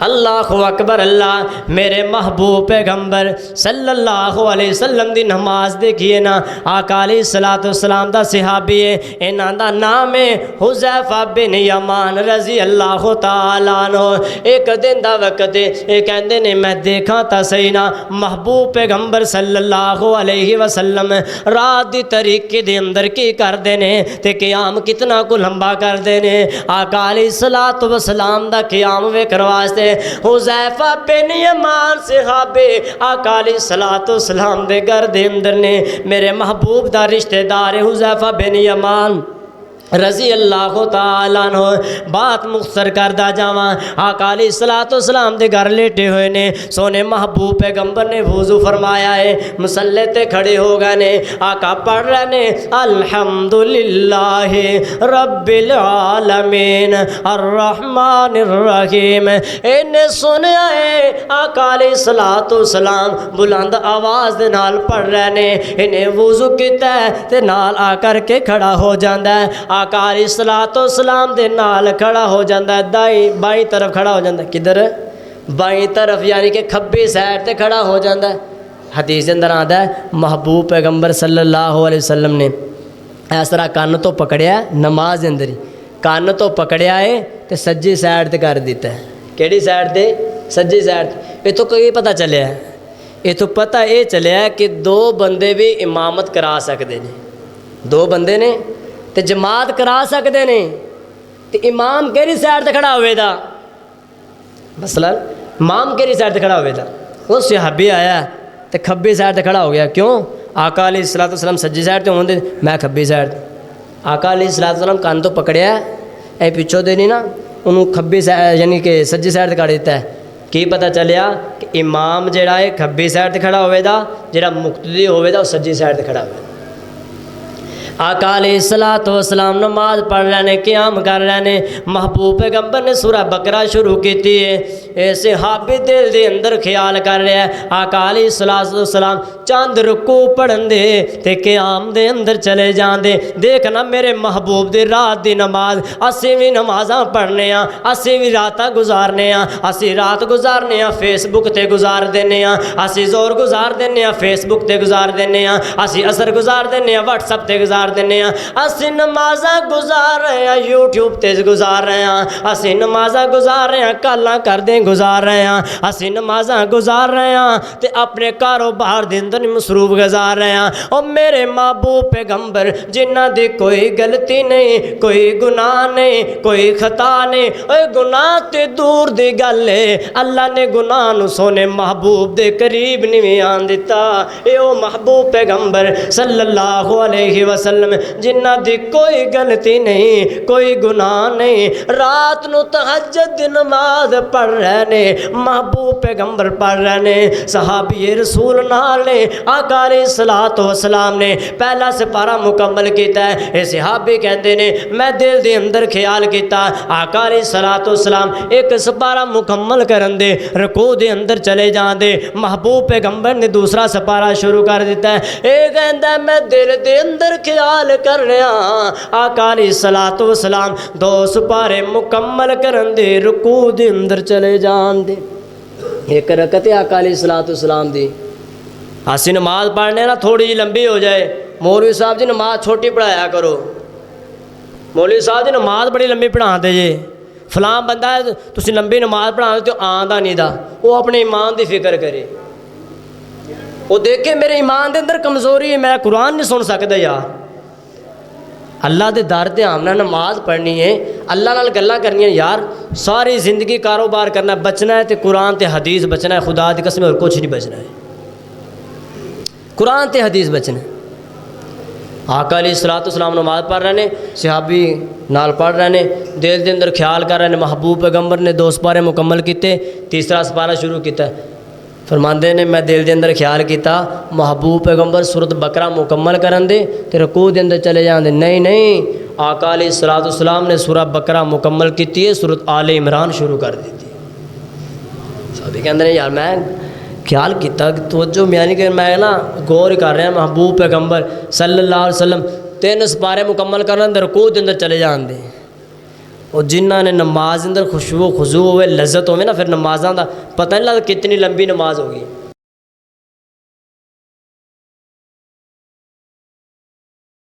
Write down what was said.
اللہ اکبر اللہ میرے محبوب پیغمبر صلی اللہ علیہ وسلم دی نماز دیکھیے نا. آقا علیہ الصلوۃ والسلام دا صحابی ہے, انہاں دا نام ہے حذیفہ بن یمان رضی اللہ تعالیٰ عنہ. ایک دن دا وقت ہے, کہندے نے میں دیکھا تا صحیح نا محبوب پیغمبر صلی اللہ علیہ وسلم رات دی طریقے دے اندر کی کردے نے تے قیام کتنا کو لمبا کردے نے. آقا علیہ الصلوۃ والسلام دا قیام ویکھن واسطے حذیفہ بن یمان صحابی آقا علیہ الصلوۃ والسلام دے گھر دے اندر نے. میرے محبوب دا رشتہ دار حذیفہ بن یمان رضی اللہ تعالیٰ عنہ. بات مختصر کردہ جاواں, آقا علیہ الصلوۃ والسلام دے گھر لیٹے ہوئے نے. سونے محبوب پیغمبر نے وضو فرمایا ہے, مصلے تے کھڑے ہو گئے نے. آقا پڑھ رہے نے الحمدللہ رب العالمین الرحمن الرحیم. انہیں سنیا ہے آقا علیہ الصلوۃ والسلام بلند آواز دے نال پڑھ رہے نے. انہیں وضو کیتا ہے تے نال آ کر کے کھڑا ہو جاندا ہے. آقا علیہ الصلوۃ والسلام دے نال کھڑا ہو جاندا ہے, دائیں بائیں طرف کھڑا ہو جاندا ہے. کدھر؟ بائیں طرف, یعنی کہ کھبی سائڈ تے کھڑا ہو جاندا ہے. حدیث اندر آتا ہے محبوب پیغمبر صلی اللہ علیہ وسلم نے اس طرح کان تو پکڑیا ہے, نماز اندر ہی کان تو پکڑیا ہے تے سجی سائڈ تے کر دیتا ہے. کیڑی سائڈ تے؟ سجی سائڈ. یہ تو کوئی پتہ چلیا ہے, یہ تو پتہ یہ چلیا ہے کہ دو بندے بھی امامت کرا سکتے ہیں. دو بندے نے تے جماعت کرا سکتے ہیں, تے امام کیڑی سائڈ تے کھڑا ہوئے دا؟ مثلا امام کیڑی سائڈ تے کھڑا ہوئے دا؟ وہ صحابی آیا تے کھبی سائڈ تے کھڑا ہو گیا. کیوں؟ آقا علیہ الصلوۃ والسلام سجی سائڈ تے ہوندے, میں کھبی سائڈ. آقا علیہ الصلوۃ والسلام کان تو پکڑیا ہے, اے پچھوں دے نہیں نا, انہوں کھبی سائڈ یعنی کہ سجی سائڈ تے کر دیتا ہے. کی پتہ چلیا کہ امام جڑا ہے کھبی سائڈ تے کھڑا ہوئے دا, جڑا مقتدی ہوئے دا وہ سجی سائڈ تے کھڑا ہوئے. آقا علیہ الصلوۃ والسلام نماز پڑھ رہے نے, قیام کر رہے نے. محبوب پیغمبر نے سورہ بقرہ شروع کیتی ہے. اے صحابی دل دے اندر خیال کر رہا ہے آقا علیہ الصلوۃ والسلام چاند رکوع پڑھن دے تے قیام دے اندر چلے جان دے. دیکھنا میرے محبوب دے رات دی نماز, اسی بھی نمازاں پڑھنے ہاں, اسی بھی راتاں گزارنے ہاں. اسی رات گزارنے ہاں فیس بک تے گزار دینے ہاں, اسی زور گزار دینے ہاں فیس بک تے گزار دینے ہاں, اسی اثر گزار دینے ہاں واٹس اپ تے گزار دینے ہاں. اسی نمازاں گزار رہے ہیں یوٹیوب تے گزار رہے ہیں, اسی نمازاں گزار رہے ہیں کالاں کر دیں گزار رہے ہیں, اسی نمازاں گزار رہے ہیں تے اپنے کاروبار دے اندر مصروف گزار رہے ہیں. اور میرے محبوب پیغمبر جنہ دی کوئی غلطی نہیں, کوئی گناہ نہیں, کوئی خطا نہیں. اے گناہ تے دور دی گل ہے, اللہ نے گناہ نو سونے محبوب دے قریب نہیں آن دیتا. اے او محبوب پیغمبر صلی اللہ علیہ وسلم جنہ دی کوئی غلطی نہیں, کوئی گناہ نہیں, رات نو تہجد دی نماز پڑھ رہے نے. محبوب پیغمبر پڑھ رہے نے, صحابی رسول نال نے. آقا علیہ الصلوۃ والسلام نے پہلا سپارہ مکمل کیتا ہے. اے صحابی کہندے نے میں دل دے اندر خیال کیتا آقا علیہ الصلوۃ والسلام ایک سپارہ مکمل کرن دے رکوع دے اندر چلے جان دے. محبوب پیغمبر نے دوسرا سپارہ شروع کر دیتا ہے. اے کہندا میں دل دے اندر خیال کر رہا ہاں آقا علیہ الصلوۃ والسلام دو سپارے مکمل کرن دے رکوع دے اندر چلے جان دے. ایک رکعت آقا علیہ الصلوۃ والسلام دی. اسی نماز پڑھنے نا تھوڑی جی لمبی ہو جائے, مولوی صاحب جی نماز چھوٹی پڑھایا کرو, مولوی صاحب جی نماز بڑی لمبی پڑھا دے جے, فلاں بندہ ہے تسی لمبی نماز پڑھا دے تو آندا نہیں دا. وہ اپنے ایمان دی فکر کرے, وہ دیکھے میرے ایمان دے اندر کمزوری ہے, میں قرآن نہیں سن سکتا یار. اللہ دے در تے آمنا, نماز پڑھنی ہے, اللہ نال گلاں کرنی ہے یار. ساری زندگی کاروبار کرنا, بچنا ہے تے قرآن تے حدیث بچنا ہے. خدا دی قسم اور کچھ نہیں بچنا ہے, قرآن تے حدیث بچنا ہے. آقا علیہ الصلوۃ والسلام نماز پڑھ رہے ہیں, صحابی نال پڑھ رہے ہیں, دل دے اندر خیال کر رہے ہیں. محبوب پیغمبر نے دو سپارے مکمل کیتے, تیسرا سپارہ شروع کیتا ہے. فرماندے نے میں دل دے اندر خیال کیتا محبوب پیغمبر سورۃ بقرہ مکمل کرن دے تے رکوع دے اندر چلے جان دے. نہیں, آقا علیہ الصلوۃ والسلام نے سورہ بقرہ مکمل کیتی ہے, سورۃ آل عمران شروع کر دیتی. صحابی کہندے نے یار میں خیال کیتا توجہ میانی کہ میں نا غور کر رہا محبوب پیغمبر صلی اللہ علیہ وسلم 3 سپارے مکمل کرن دے رکوع دے اندر چلے جان دے. اور جنہاں نے نماز اندر خشوع و خضوع ہوئے لذت ہوئے نا، پھر نمازاں دا پتہ نہیں لگتا کتنی لمبی نماز ہوگی.